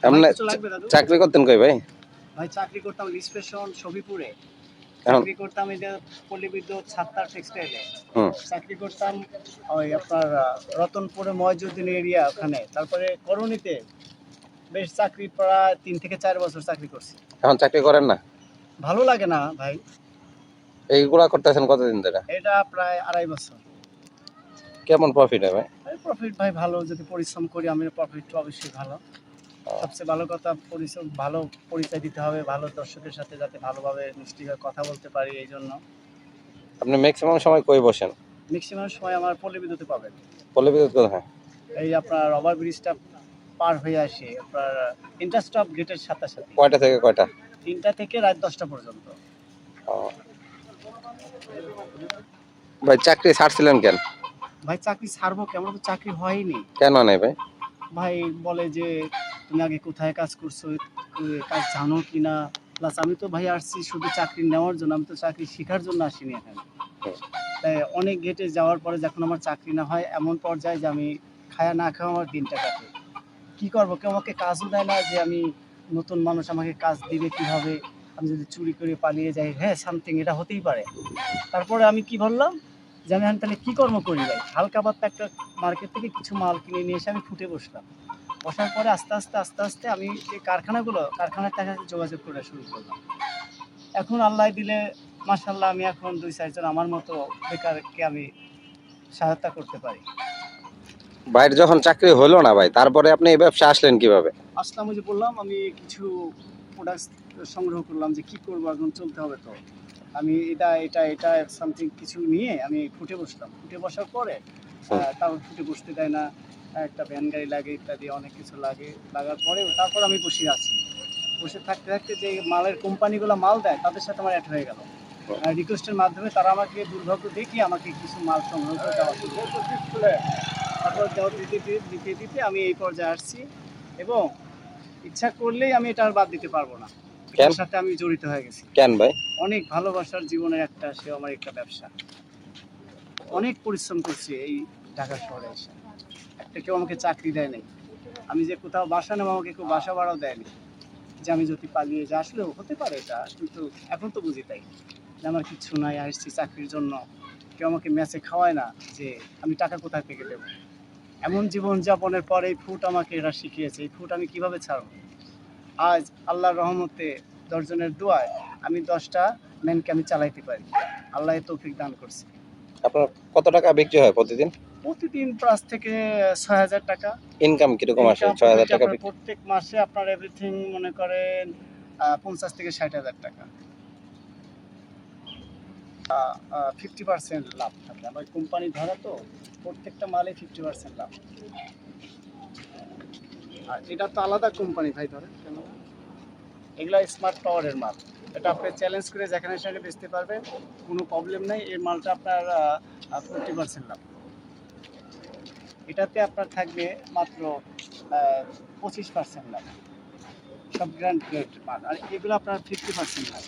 আপনি চাকরি করতেন কই ভাই? ভাই চাকরি করতাম রিস্পেশন শফিপুরে, চাকরি করতাম এটা পল্লী বিদ্যুৎ সাত্তার টেক্সটাইলে, চাকরি করতাম ওই আপনার রতনপুরে ময়জুদ্দিন এরিয়া ওখানে, তারপরে করণীতে বেশ চাকরি প্রায় 3 থেকে 4 বছর চাকরি করছি। এখন চাকরি করেন না? ভালো লাগে না ভাই। এইগুলা করতেছেন কতদিন ধরে? এটা প্রায় 2.5 বছর। কেমন প্রফিট হয় ভাই? প্রফিট ভাই ভালো, যদি পরিশ্রম করি আমি প্রফিট অবশ্যই ভালো। সবচেয়ে ভালো কথা পরিশ্রম, ভালো পরিচয় দিতে হবে ভালো দর্শকের সাথে, যাতে ভালোভাবে মিষ্টি হয়ে কথা বলতে পারি। এই জন্য আপনি ম্যাক্সিমাম সময় কই বসেন? ম্যাক্সিমাম সময় আমার পল্লী বিদ্যুতে পাবেন। পল্লী বিদ্যুৎ কোথায়? এই আপনার ওভার ব্রিজটা পার হয়ে আসে আপনার ইন্টারস্টপ গেটের সাথে সাথে। কয়টা থেকে কয়টা? 3টা থেকে রাত 10টা পর্যন্ত। ভাই চাকরি ছাড়ছিলেন কেন? ভাই চাকরি ছাড়বো কেমন, তো চাকরি হয়নি। কেন নাই ভাই? ভাই বলে যে তুমি আগে কোথায় কাজ করছো, কাজ জানো কিনা, প্লাস আমি তো ভাই আসছি শুধু চাকরি নেওয়ার জন্য, আমি তো চাকরি শেখার জন্য আসিনি এখানে। তাই অনেক গেটে যাওয়ার পরে যখন আমার চাকরি না হয়, এমন পর্যায়ে যে আমি খায়া না খাওয়া আমার দিনটা কাটে। কী করবো, কেউ আমাকে কাজও দেয় না, যে আমি নতুন মানুষ আমাকে কাজ দিবে কীভাবে, আমি যদি চুরি করে পালিয়ে যাই, হ্যাঁ সামথিং এটা হতেই পারে। তারপরে আমি কি বললাম যে আমি তাহলে কী কর্ম করি ভাই, হালকা পাতলা একটা মার্কেট থেকে কিছু মাল কিনে নিয়ে এসে আমি ফুটে বসলাম। বসার পরে আস্তে আস্তে আমি এই কারখানার টাকা যোগাযোগ করে শুরু করলাম। এখন আল্লাহ দিলে মাশাআল্লাহ আমি এখন 2-4 জন আমার মতো বেকারকে আমি সহায়তা করতে পারি। বাইরে যখন চাকরি হলো না ভাই, তারপরে আপনি এই ব্যবসা আসলেন কিভাবে? আসলাম ওই যে বললাম, আমি কিছু প্রোডাক্টস সংগ্রহ করলাম, যে কি করবো এখন চলতে হবে তো। আমি এটা সামথিং কিছু নিয়ে আমি ফুটে বসলাম। ফুটে বসার পরে তারপর ফুটে বসতে দেয় না, একটা ভ্যান গাড়ি লাগে ইত্যাদি অনেক কিছু লাগে। লাগার পরে তারপর আমি বসে আছি। বসে থাকতে থাকতে যে মালের কোম্পানিগুলো মাল দেয় তাদের সাথে আমার অ্যাড হয়ে গেল। রিকোয়েস্টের মাধ্যমে তারা আমাকে দুর্ভাগ্য দেখিয়ে আমাকে কিছু মাল সংগ্রহ করে দেওয়া শুরু করে। তারপর দেওয়া দিতে আমি এই পর্যায়ে আসছি, এবং ইচ্ছা করলেই আমি এটা আর বাদ দিতে পারবো না। এর সাথে আমি জড়িত হয়ে গেছি। কেন ভাই? অনেক ভালোবাসার জীবনের একটা, সে আমার একটা ব্যবসা। অনেক পরিশ্রম করছি এই ঢাকা শহরে এসে। একটা কেউ আমাকে চাকরি দেয় নাই। আমি যে কোথাও বাসা নেব, আমাকে কেউ বাসা ভাড়াও দেয়নি, যে আমি যদি পালিয়ে যাই। আসলেও হতে পারে এটা, কিন্তু এখন তো বুঝি তাই যে আমার কিচ্ছু নাই, আসছি চাকরির জন্য। কেউ আমাকে ম্যাচে খাওয়ায় না, যে আমি টাকা কোথায় থেকে দেবো। এমন জীবনযাপনের পর এই ফুট আমাকে এরা শিখিয়েছে, এই ফুট আমি কিভাবে ছাড়বো। আজ আল্লাহর রহমতে 10 জনের দোয়ায় আমি 10টা ম্যানকে আমি চালাইতে পারি। আল্লাহ তৌফিক দান করছে। আপনার কত টাকা বিক্রি হয় প্রতিদিন? প্রতিদিন 5 থেকে 6,000 টাকা। ইনকাম কিরকম আসে 6,000 টাকা? প্রত্যেক মাসে আপনার এভরিথিং মনে করেন 50 থেকে 60,000 টাকা। 50% লাভ থাকে আমার কোম্পানি ধরা, তো প্রত্যেকটা মালে 50% লাভ। আর এটা তো আলাদা কোম্পানি ভাই, ধরেন এগুলা স্মার্ট পাওয়ারের মাল। এটা আপনি চ্যালেঞ্জ করে যেখানে সেখানে বেচতে পারবেন, কোনো প্রবলেম নেই। এই মালটা আপনার 40% লাভ। এটাতে আপনার থাকবে মাত্র 25% লাভ, সব গ্র্যান্ড গ্রেড মাল। আর এগুলো আপনার 50% লাভ।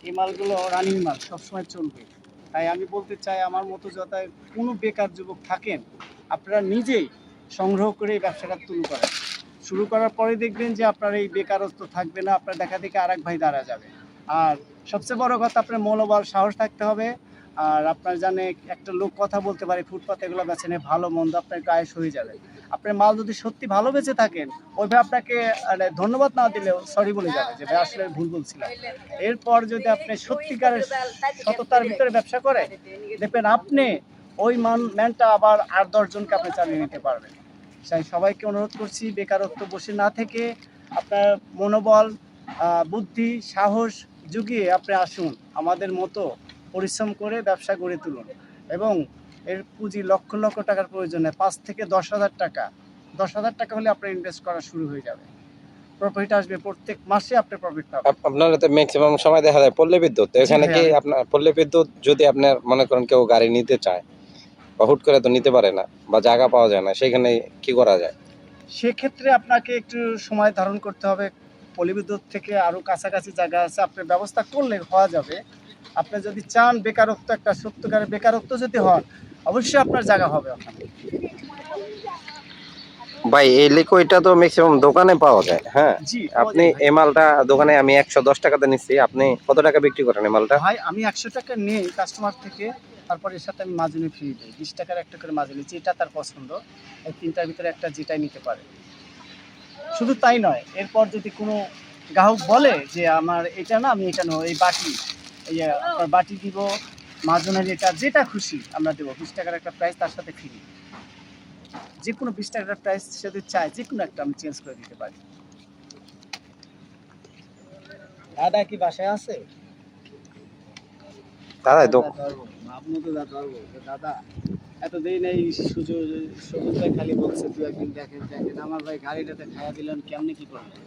এই মালগুলো রানিং মাল, সবসময় চলবে। তাই আমি বলতে চাই, আমার মতো যত কোনো বেকার যুবক থাকেন, আপনারা নিজেই সংগ্রহ করে এই ব্যবসাটা শুরু করার পরে দেখবেন যে আপনার এই বেকারত্ব থাকবে না, আপনার দেখা দেখে আরেক ভাই দাঁড়া যাবে। আর সবচেয়ে বড় কথা, আপনার মনোবল সাহস থাকতে হবে। আর আপনার জানে একটা লোক কথা বলতে পারে, ফুটপাতে এগুলো বেচেনে ভালো মন্দ আপনার গায়ে হয়ে যাবে। আপনার মাল যদি সত্যি ভালো বেঁচে থাকেন, ওই ভাই আপনাকে ধন্যবাদ না দিলেও সরি বলে যাবে, যে ভাই আসলে ভুল বলছিলাম। এরপর যদি আপনি সত্যিকারের সততার ভিতরে ব্যবসা করে, দেখবেন আপনি ওই ম্যানটা আবার 8-10 জনকে আপনি চালিয়ে নিতে পারবেন। তাই সবাইকে অনুরোধ করছি, বেকারত্ব বসে না থেকে আপনার মনোবল, বুদ্ধি, সাহস জুগিয়ে আপনি আসুন, আমাদের মতো পরিশ্রম করে ব্যবসা গড়ে তুলুন। এবং এর পুঁজি লক্ষ লক্ষ টাকার প্রয়োজন নেই, 5 থেকে 10,000 টাকা। 10,000 টাকা হলে আপনার ইনভেস্ট করা শুরু হয়ে যাবে। প্রফিট আসবে, প্রত্যেক মাসে আপনি প্রফিট পাবেন। আপনার তো ম্যাক্সিমাম সময় দেখা যায় পল্লী বিদ্যুৎ, এখানে কি আপনার পল্লী বিদ্যুৎ যদি আপনার মনে করেন কেউ গাড়ি নিতে চায় বা হুট করে তো নিতে পারে না বা জায়গা পাওয়া যায় না, সেখানে কি করা যায়? সেক্ষেত্রে আপনাকে একটু সময় ধারণ করতে হবে। পল্লী বিদ্যুৎ থেকে আরও কাছাকাছি জায়গা আছে, আপনার ব্যবস্থা করলে হওয়া যাবে। আপনি যদি চান বেকারত্ব, একটা সত্যিকারের বেকারত্ব যদি হন, অবশ্যই আপনার জায়গা হবে ওখানে। ভাই এই লিকুইডটা তো ম্যাক্সিমাম দোকানে পাওয়া যায়, হ্যাঁ। জি আপনি এই মালটা দোকানে আমি 110 টাকাতে নিচ্ছি, আপনি কত টাকা বিক্রি করেন এই মালটা? ভাই আমি 100 টাকা নেই কাস্টমার থেকে, তারপর এর সাথে আমি মাজুনি ফ্রি দিই, 20 টাকার একটা করে মাজুনি, যেটা তার পছন্দ এই তিনটার ভিতরে একটা যেটাই নিতে পারে। শুধু তাই নয়, এরপর যদি কোনো গ্রাহক বলে যে আমার এটা না, আমি এটা নেবো, এই বাটি, এই আপনার বাটি দিব, মাজনের এটা যেটা খুশি আমরা দেবো, 20 টাকার একটা প্রাইস তার সাথে ফ্রি। যে কোনো 20 টাকার প্রাইস যদি চায় যে কোনো একটা আমি চেঞ্জ করে দিতে পারি। দাদা কি বাসায় আছে? দাদা তো আপনি তো দাদা দাদা এতদিন এই সুযোগ সুযোগটা খালি বলছে তুই একদিন দেখেন দেখেন, আমার ভাই গাড়িটাতে খাইয়া দিলেন, কেমনি কি করলেন?